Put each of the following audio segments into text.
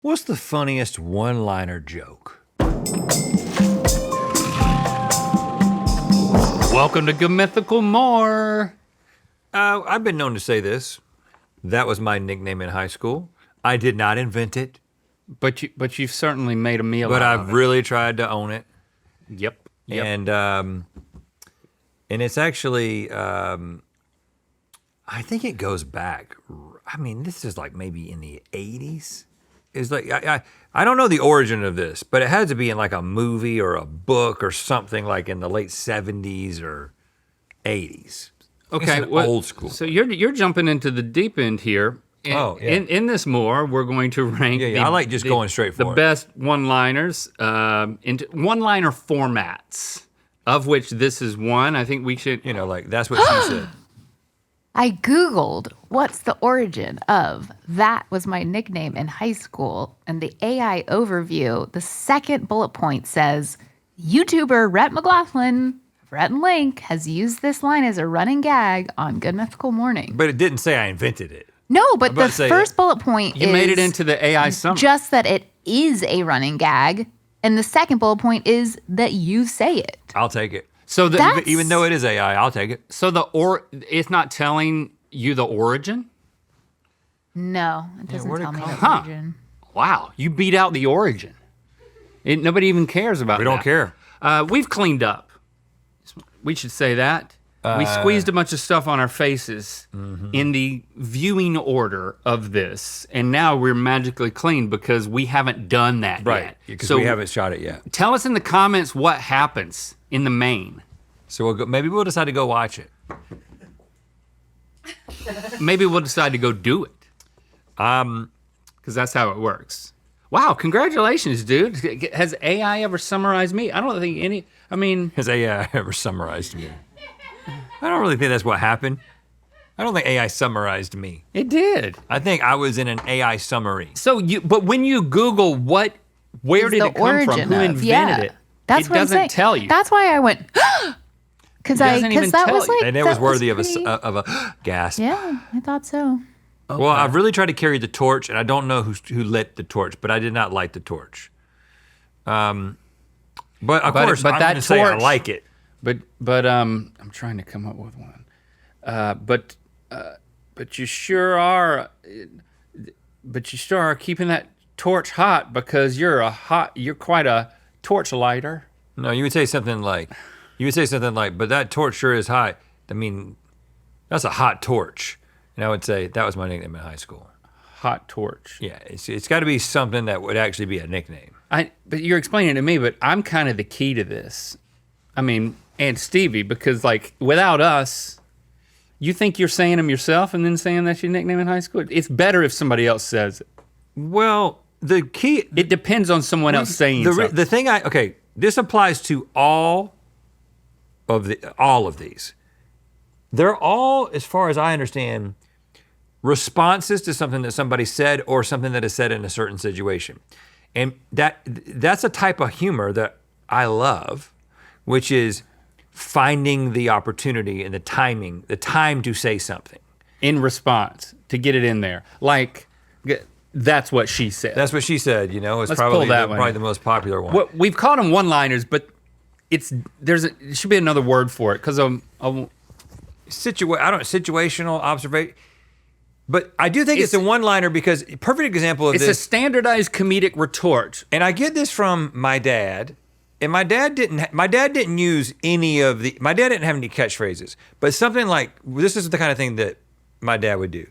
What's the funniest one-liner joke? Welcome to Mythical More. I've been known to say this. That was my nickname in high school. I did not invent it, But you've certainly made a meal but out I've of really tried to own it. it. Yep. And it's actually, I think it goes back. I mean, this is like maybe in the 80s. It's like, I don't know the origin of this, but it had to be in like a movie or a book or something like in the late 70s or 80s. Okay. It's old school. So you're jumping into the deep end here. Oh, yeah. In this more, we're going to rank. I like just going straight for the it. best one-liners into one-liner formats, of which this is one. I think we should. You know, like that's what she said. I Googled what's the origin of that was my nickname in high school, and the AI overview, the second bullet point says, YouTuber Rhett McLaughlin, Rhett and Link, has used this line as a running gag on Good Mythical Morning. But it didn't say I invented it. No, but the say, first bullet point You is made it into the AI summary. just that it is a running gag, and the second bullet point is that you say it. I'll take it. So Even though it is AI, I'll take it. So it's not telling you the origin? No, it doesn't where'd it tell me come the from? origin. Wow, you beat out the origin. Nobody even cares about We that. don't care. We've cleaned up. We should say that. We squeezed a bunch of stuff on our faces in the viewing order of this, and now we're magically clean because we haven't done that yet. Because we haven't shot it yet. Tell us in the comments what happens in the main. So maybe we'll decide to go watch it. Maybe we'll decide to go do it. Because that's how it works. Wow, congratulations, dude. Has AI ever summarized me? I don't think Has AI ever summarized me? I don't really think that's what happened. I don't think AI summarized me. it did. I think I was in an AI summary. But when you Google where Is did the it come from, origin who of- invented yeah. it, That's it what I'm doesn't saying. tell you. That's why I went, because doesn't even that tell was you. like, And it that was worthy of pretty- a gasp. Yeah, I thought so. Well, I've really tried to carry the torch, and I don't know who lit the torch, but I did not light the torch. But of course, but I'm that gonna say I torch- like it. But I'm trying to come up with one. But you sure are. But you sure are keeping that torch hot because you're quite a torch lighter. No, you would say something like, but that torch sure is hot. I mean, that's a hot torch. And I would say that was my nickname in high school. Hot torch. Yeah, it's got to be something that would actually be a nickname. But you're explaining it to me, but I'm kind of the key to this. I mean, and Stevie, because like without us, you think you're saying them yourself and then saying that's your nickname in high school? It's better if somebody else says it. Well, the key. It depends on someone else saying something. The thing this applies to all of these. They're all, as far as I understand, responses to something that somebody said or something that is said in a certain situation. And that's a type of humor that I love, which is finding the opportunity and the time to say something. In response, to get it in there. Like, that's what she said. That's what she said, it's Let's probably, pull that one. probably the most popular one. We've called them one-liners, but it should be another word for it, because situational observation. But I do think it's a one-liner because perfect example of it's this. a standardized comedic retort. And I get this from my dad. And my dad didn't use any of my dad didn't have any catchphrases. But something like, this is the kind of thing that my dad would do.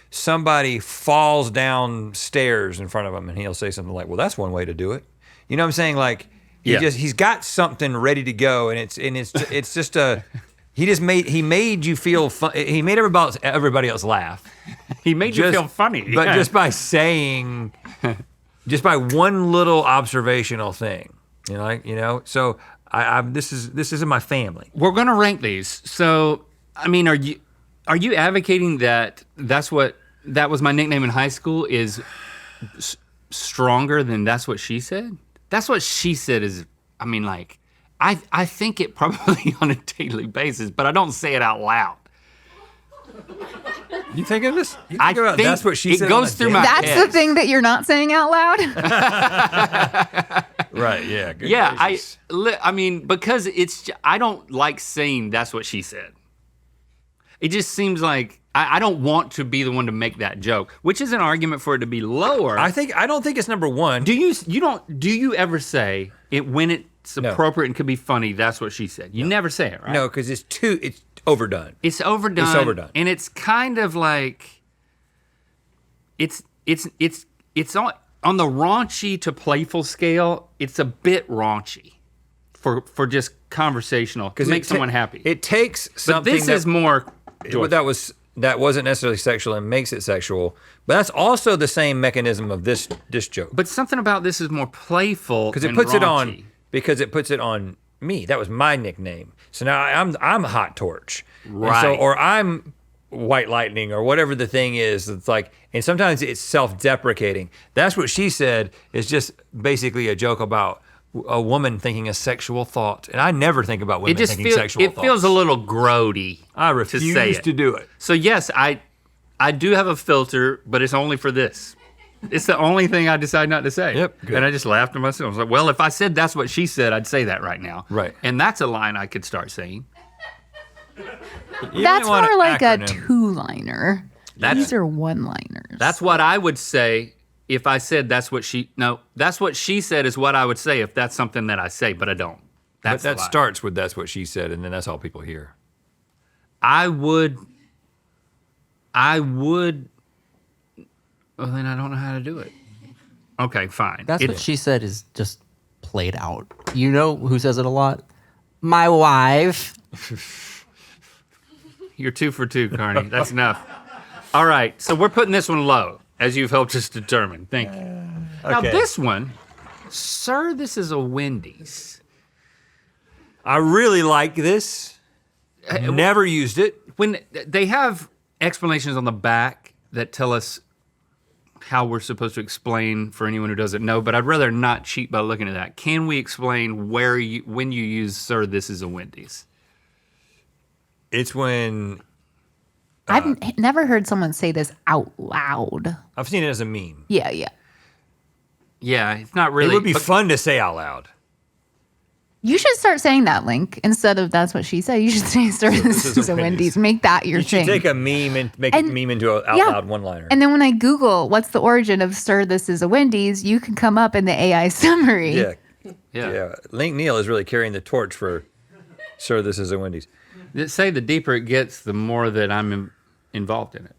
Somebody falls downstairs in front of him and he'll say something like, well, that's one way to do it. You know what I'm saying? Like, he's got something ready to go, and it's just a, he made you feel fun. He made everybody else laugh. He made you feel funny. But just by one little observational thing, so this is in my family. We're gonna rank these. So, I mean, are you advocating that that was my nickname in high school is stronger than that's what she said? That's what she said is, I mean, like, I think it probably on a daily basis, but I don't say it out loud. You think of this? You I about think that's what she it said. goes through my That's head. the thing that you're not saying out loud? Right, yeah. Good Yeah, gracious. I mean, because I don't like saying that's what she said. It just seems like I don't want to be the one to make that joke, which is an argument for it to be lower. I don't think it's number one. do you ever say it when it's No. appropriate and could be funny, that's what she said? You never say it, right? No, because it's overdone. It's overdone. It's overdone. And it's kind of like it's on the raunchy to playful scale, it's a bit raunchy for just conversational to make someone happy. It takes but something this is more that wasn't necessarily sexual and makes it sexual, but that's also the same mechanism of this joke. But something about this is more playful Because it and puts raunchy. it on me. That was my nickname. So now I'm Hot Torch. Right. And so, or I'm White Lightning or whatever the thing is. It's like, and sometimes it's self-deprecating. That's what she said is just basically a joke about a woman thinking a sexual thought. And I never think about women thinking sexual thoughts. It feels a little grody. I refuse to say it. to do it. So yes, I do have a filter, but it's only for this. It's the only thing I decide not to say. Yep, good. And I just laughed to myself. I was like, well, if I said that's what she said, I'd say that right now. Right. And that's a line I could start saying. You That's only want more an like a acronym. two-liner. These are one-liners. That's what I would say if I said that's what she said is what I would say if that's something that I say, but I don't. That's But that the lie. starts with that's what she said, and then that's all people hear. I would, well then I don't know how to do it. Okay, fine. That's what she said is just played out. You know who says it a lot? My wife. You're 2 for 2, Carney. That's enough. All right, so we're putting this one low, as you've helped us determine. Thank you. Now Okay. this one, sir, this is a Wendy's. I really like this. Never used it. When they have explanations on the back that tell us how we're supposed to explain for anyone who doesn't know, but I'd rather not cheat by looking at that. Can we explain when you use "sir, this is a Wendy's"? It's when I've never heard someone say this out loud. I've seen it as a meme. Yeah, yeah. Yeah, it's not really. It would be but- fun to say out loud. You should start saying that, Link, instead of that's what she said. You should say, sir, this is a Wendy's. Make that your You thing. should take a meme and make a meme into an out loud one-liner. And then when I Google what's the origin of sir, this is a Wendy's, you can come up in the AI summary. yeah. Yeah. Yeah. Link Neal is really carrying the torch for Sir, this is a Wendy's. Say the deeper it gets, the more that I'm involved in it.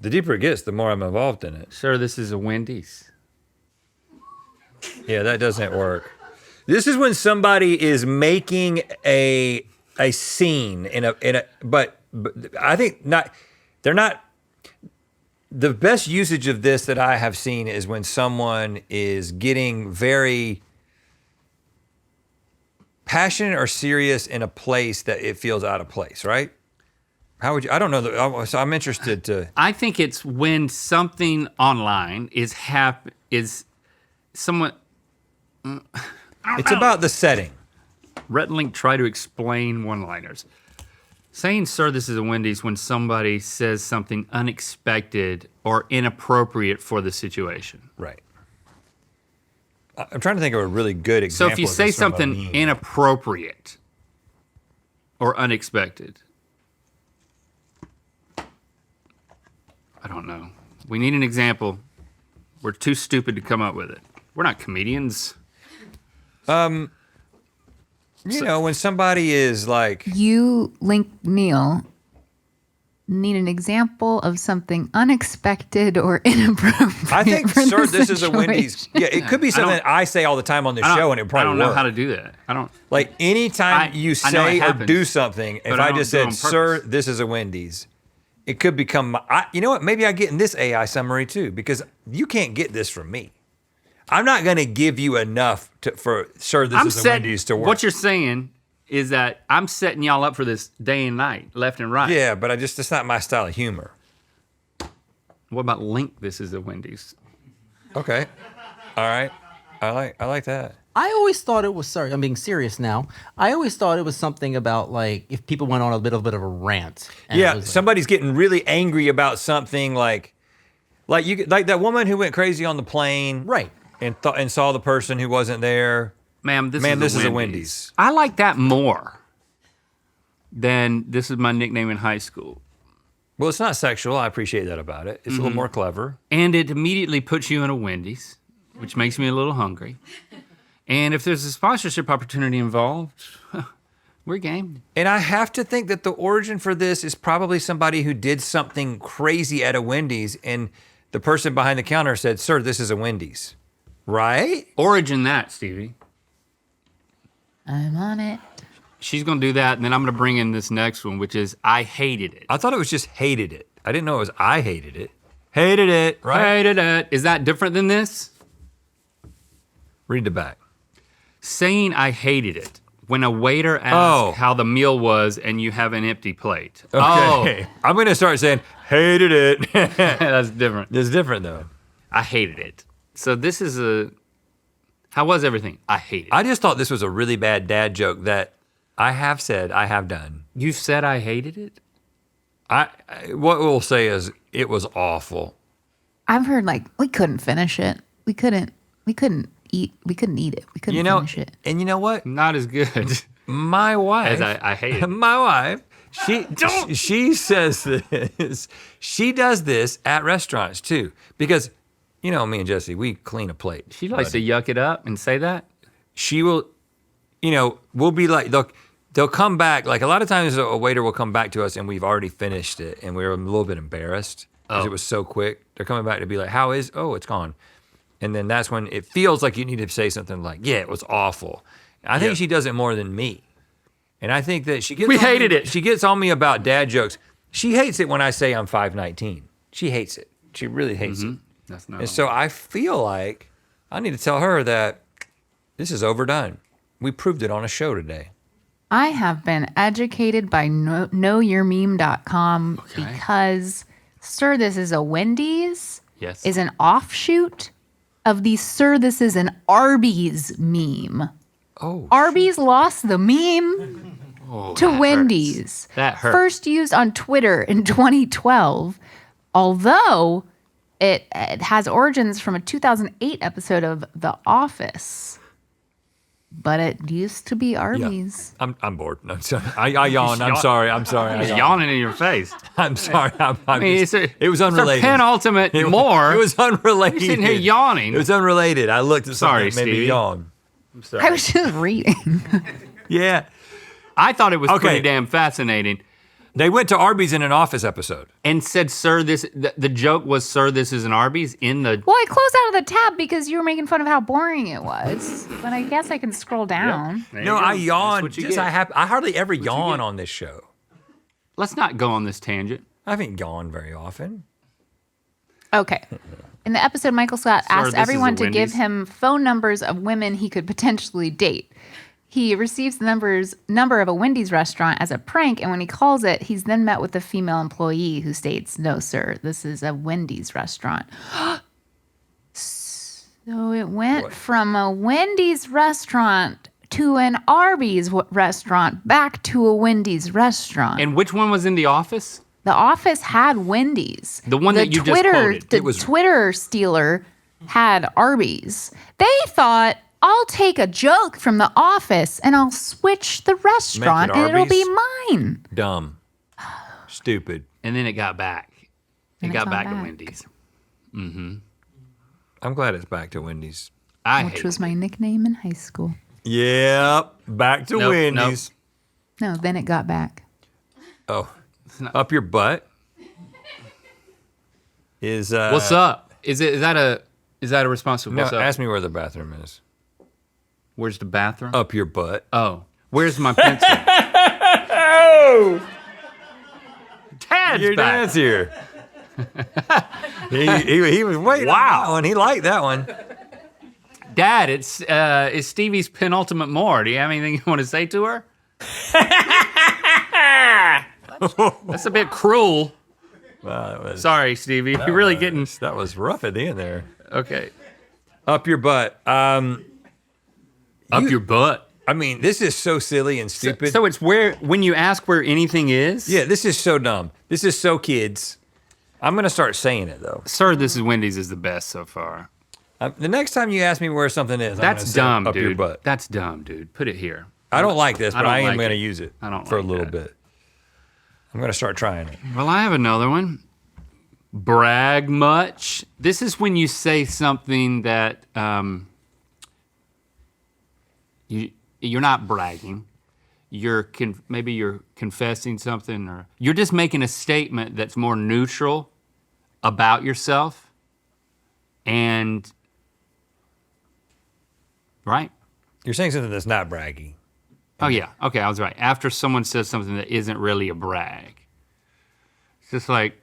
The deeper it gets, the more I'm involved in it. Sir, this is a Wendy's. Yeah, that doesn't work. This is when somebody is making a scene but I think they're not. The best usage of this that I have seen is when someone is getting very passionate or serious in a place that it feels out of place, right? How would you? I don't know. So I'm interested to. I think it's when something online is someone. It's about the setting. Rhett and Link try to explain one-liners. Saying, sir, this is a Wendy's when somebody says something unexpected or inappropriate for the situation. Right. I'm trying to think of a really good So example. if you of say this from a something meme. inappropriate or unexpected, I don't know. We need an example. We're too stupid to come up with it. We're not comedians. You know, when somebody is like, You, Link Neal, need an example of something unexpected or inappropriate. I think, for sir, the this is a Wendy's. situation. Yeah, it could be something I say all the time on the show, and it probably I don't know work. how to do that. I don't. Like anytime I- you I know it say or happens, do something, if but I I don't just do it said, on sir, purpose. this is a Wendy's, it could become, you know what, maybe I get in this AI summary too, because you can't get this from me. I'm not going to give you enough for, sir, this is a Wendy's to work. What you're saying is that I'm setting y'all up for this day and night, left and right. Yeah, but it's not my style of humor. What about Link? This is a Wendy's. Okay. All right. I like that. I always thought it was, sorry, I'm being serious now. I always thought it was something about like if people went on a bit of a rant. And it Yeah, was like, somebody's getting really angry about something like that woman who went crazy on the plane, right. and saw the person who wasn't there. Ma'am, this is a Wendy's. Wendy's. I like that more than this is my nickname in high school. Well, it's not sexual. I appreciate that about it. It's a little more clever. And it immediately puts you in a Wendy's, which makes me a little hungry. And if there's a sponsorship opportunity involved, we're game. And I have to think that the origin for this is probably somebody who did something crazy at a Wendy's, and the person behind the counter said, "Sir, this is a Wendy's." Right? Origin that, Stevie. I'm on it. She's gonna do that, and then I'm gonna bring in this next one, which is I hated it. I thought it was just hated it. I didn't know it was I hated it. Hated it, right? Hated it. Is that different than this? Read the back. Saying I hated it when a waiter asks how the meal was and you have an empty plate. Okay. I'm going to start saying, hated it. Oh, that's different. It's different, though. I hated it. So this is how was everything? I hated it. I just thought this was a really bad dad joke that I have said I have done. You said I hated it? What we'll say is it was awful. I've heard like we couldn't finish it. We couldn't eat it. We couldn't finish it. And you know what? Not as good My wife. as I hated it. My wife. She says this. She does this at restaurants too, because me and Jesse, we clean a plate. She likes to yuck it up and say that. She will, we'll be like, they'll come back. Like a lot of times a waiter will come back to us and we've already finished it and we're a little bit embarrassed because it was so quick. They're coming back to be like, it's gone. And then that's when it feels like you need to say something like, yeah, it was awful. I think she does it more than me. And I think that she gets it. She gets on me about dad jokes. She hates it when I say I'm 5'19". She hates it. She really hates it. That's not. And so I feel like I need to tell her that this is overdone. We proved it on a show today. I have been educated by knowyourmeme.com because, sir, this is a Wendy's. Yes. Is an offshoot of the "Sir, this is an Arby's" meme. Oh. Arby's lost the meme to that Wendy's. hurts. That hurts. First used on Twitter in 2012, although it has origins from a 2008 episode of The Office. But it used to be Arby's. Yeah. I'm bored. I'm sorry. I yawned. I'm sorry. He's I yawning in your face. I'm sorry. It was unrelated. It's a penultimate more. It was unrelated. You're sitting here yawning. It was unrelated. I looked at something Sorry, that made me Stevie. yawn. I'm sorry. I was just reading. Yeah. I thought it was Okay. pretty damn fascinating. They went to Arby's in an Office episode. And said, "Sir, the joke was, sir, this is an Arby's in the." Well, I closed out of the tab because you were making fun of how boring it was. But I guess I can scroll down. There No, you go. I That's yawned. what you get. I hardly ever yawn get. on this show. Let's not go on this tangent. I haven't yawned very often. Okay. In the episode, Michael Scott Sir, asked this is everyone a to give Wendy's. him phone numbers of women he could potentially date. He receives the number of a Wendy's restaurant as a prank, and when he calls it, he's then met with a female employee who states, "No, sir, this is a Wendy's restaurant." So it went from a Wendy's restaurant to an Arby's restaurant back to a Wendy's restaurant. And which one was in the office? The Office had Wendy's. The one that you just quoted. The It was- Twitter stealer had Arby's. They thought, I'll take a joke from The Office and I'll switch the restaurant and it'll be Arby's? mine. Dumb. Stupid. And then it got back. It And got it's back gone to back. Wendy's. I'm glad it's back to Wendy's. Which was my nickname in high school. Yep. Back to Nope, Wendy's. No, then it got back. Oh. Up your butt is What's up? Is that a response to No, what's up? ask me where the bathroom is. Where's the bathroom? Up your butt. Oh, where's my pencil? Oh, Dad's your back. dad's here. he was waiting. Wow. on that one. He liked that one. Dad, it's Stevie's penultimate more. Do you have anything you want to say to her? That's a bit cruel. That was, Sorry, Stevie. You're really getting that was rough at the end there. okay. Up your butt. Up your butt. I mean, this is so silly and stupid. So it's when you ask where anything is? Yeah, this is so dumb. This is so kids. I'm gonna start saying it though. Sir, this is Wendy's is the best so far. The next time you ask me where something is, That's I'm gonna dumb, say up your dude. butt. That's dumb, dude. Put it here. I don't like this, but I am like gonna it. use it I don't for a like little that. bit. I'm gonna start trying it. Well, I have another one. Brag much. This is when you say something that you're not bragging. Maybe you're confessing something, or you're just making a statement that's more neutral about yourself. And right? You're saying something that's not braggy. Oh yeah. Okay, I was right. After someone says something that isn't really a brag. It's just like,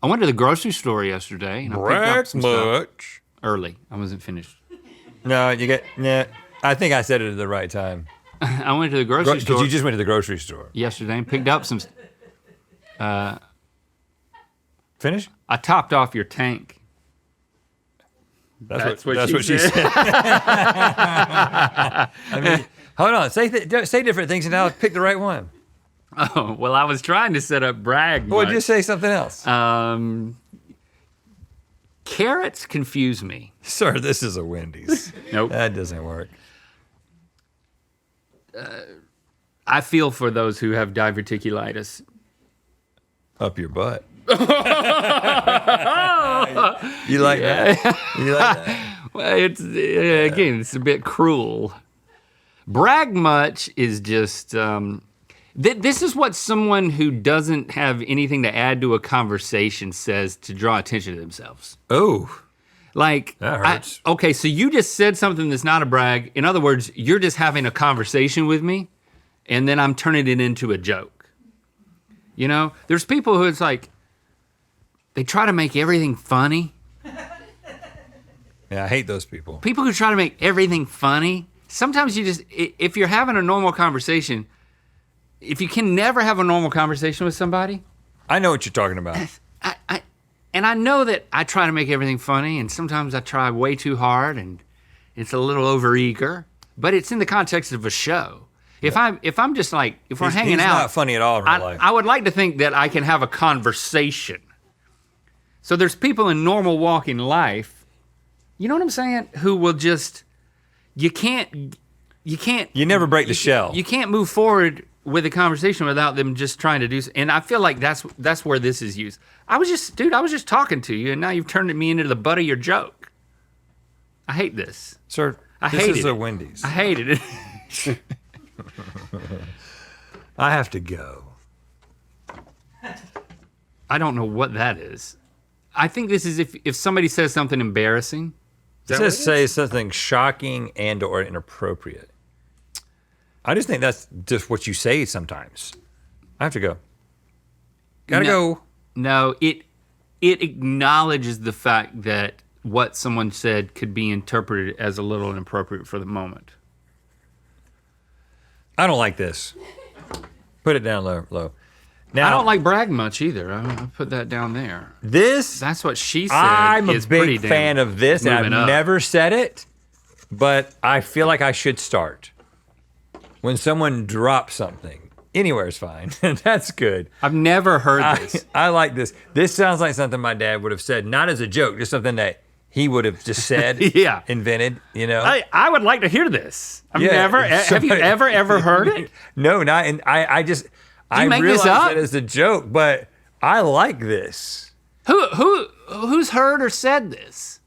I went to the grocery store yesterday and I picked up Brag some stuff much. early. I wasn't finished. No, I think I said it at the right time. I went to the grocery Because store you just went to the grocery store. yesterday and picked up some. Finish? I topped off your tank. That's what what she said. I mean, hold on. Say different things and I'll pick the right one. Oh well, I was trying to set up brag. Well, much. just say something else. Carrots confuse me. Sir, this is a Wendy's. Nope. That doesn't work. I feel for those who have diverticulitis. Up your butt. You like that? You like that? Well, it's again, it's a bit cruel. Brag much is just. This is what someone who doesn't have anything to add to a conversation says to draw attention to themselves. Oh, Like, that hurts. Okay, so you just said something that's not a brag. In other words, you're just having a conversation with me, and then I'm turning it into a joke. You know, there's people who it's like, they try to make everything funny. yeah, I hate those people. People who try to make everything funny, sometimes you just, if you're having a normal conversation, if you can never have a normal conversation with somebody, I know what you're talking about. and I know that I try to make everything funny, and sometimes I try way too hard, and it's a little overeager, but it's in the context of a show. If I'm just like, if we're hanging he's out, not funny at all in real life. I would like to think that I can have a conversation. So there's people in normal walking life, you know what I'm saying, who will just, you never break the shell. You can't move forward with a conversation without them just trying to do. And I feel like that's where this is used. I was just talking to you, and now you've turned me into the butt of your joke. I hate this. Sir, I this hated is a it. Wendy's. I hated it. I have to go. I don't know what that is. I think this is if somebody says something embarrassing. It says say something shocking and or inappropriate. I just think that's just what you say sometimes. I have to go. Gotta go. No, it acknowledges the fact that what someone said could be interpreted as a little inappropriate for the moment. I don't like this. Put it down low. Now, I don't like brag much either. I'll put that down there. this. That's what she said. I'm a is pretty big damn fan of this, and I've moving up. never said it, but I feel like I should start. When someone drops something, anywhere is fine. That's good. I've never heard this. I like this. This sounds like something my dad would have said, not as a joke, just something that he would have just said, Yeah. invented, you know? I would like to hear this. Have you somebody- ever heard it? No, not, and I just, I make realize this up? that as a joke, but I like this. Who's heard or said this?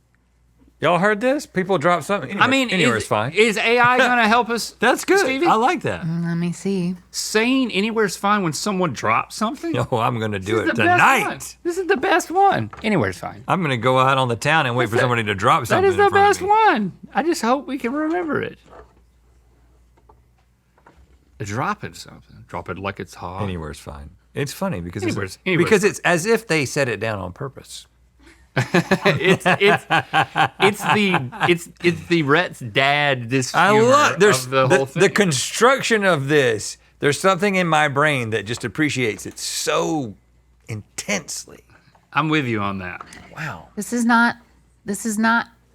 Y'all heard this? People drop something. Anywhere, I mean, anywhere is fine. Is AI gonna help us? That's good. Stevie? I like that. Let me see. Saying anywhere's fine when someone drops something? Oh, I'm going to do This is it the best one. tonight. This is the best one. Anywhere's fine. I'm going to go out on the town and wait for somebody to drop That something. is the in front of best me. one. I just hope we can remember it. Dropping something. Drop it like it's hot. Anywhere's fine. It's funny because Anywhere's because it's as if they set it down on purpose. It's the Rhett's dad. This I humor love there's of the whole thing. the construction of this. There's something in my brain that just appreciates it so intensely. I'm with you on that. Wow. This is not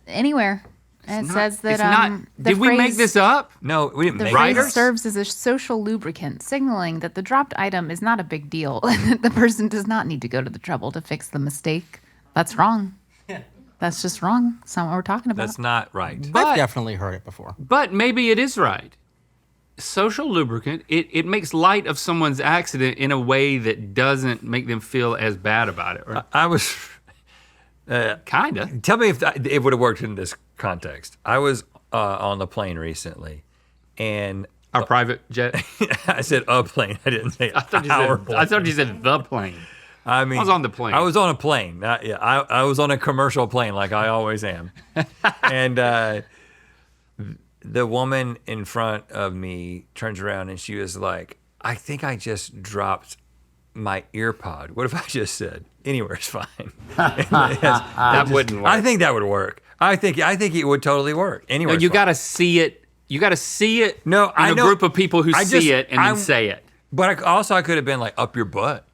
anywhere. And it says that It's not. the Did we make phrase- this up? No, we didn't The make phrase it. Writers? serves as a social lubricant, signaling that the dropped item is not a big deal and that the person does not need to go to the trouble to fix the mistake. That's wrong. That's just wrong. That's not what we're talking about. That's not right. But- I've definitely heard it before. But maybe it is right. Social lubricant, it makes light of someone's accident in a way that doesn't make them feel as bad about it. Or I was. kinda. Tell me if it would have worked in this context. I was on the plane recently, and Our private jet. I said a plane. I didn't say I thought you said the plane. I mean, I was on the plane. I was on a plane. I was on a commercial plane, like I always am. And the woman in front of me turns around and she was like, "I think I just dropped my ear pod. What if I just said anywhere's fine?" That wouldn't work. I think that would work. I think it would totally work. No, Anywhere's you fine. got to see it. You got to see it. No, in I a know- group of people who I see just- it and then I'm- say it. But I could have been like up your butt.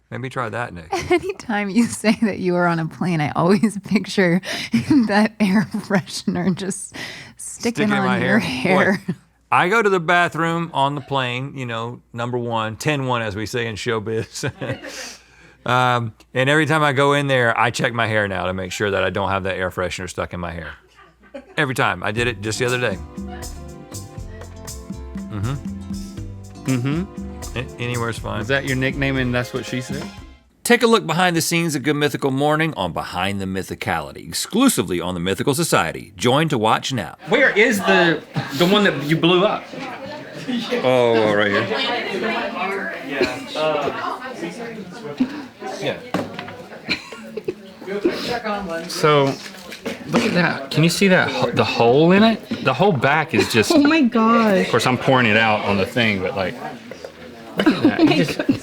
Maybe try that, Nick. Anytime you say that you were on a plane, I always picture that air freshener just sticking in on my your hair. hair. Boy, I go to the bathroom on the plane, number 10-1, as we say in showbiz. And every time I go in there, I check my hair now to make sure that I don't have that air freshener stuck in my hair. Every time. I did it just the other day. Anywhere's fine. Is that your nickname and that's what she said? Take a look behind the scenes of Good Mythical Morning on Behind the Mythicality, exclusively on the Mythical Society. Join to watch now. Where is the one that you blew up? Oh, right here. So, look at that. Can you see that? The hole in it? The whole back is just. Oh my gosh. Of course, I'm pouring it out on the thing, but like, look at that.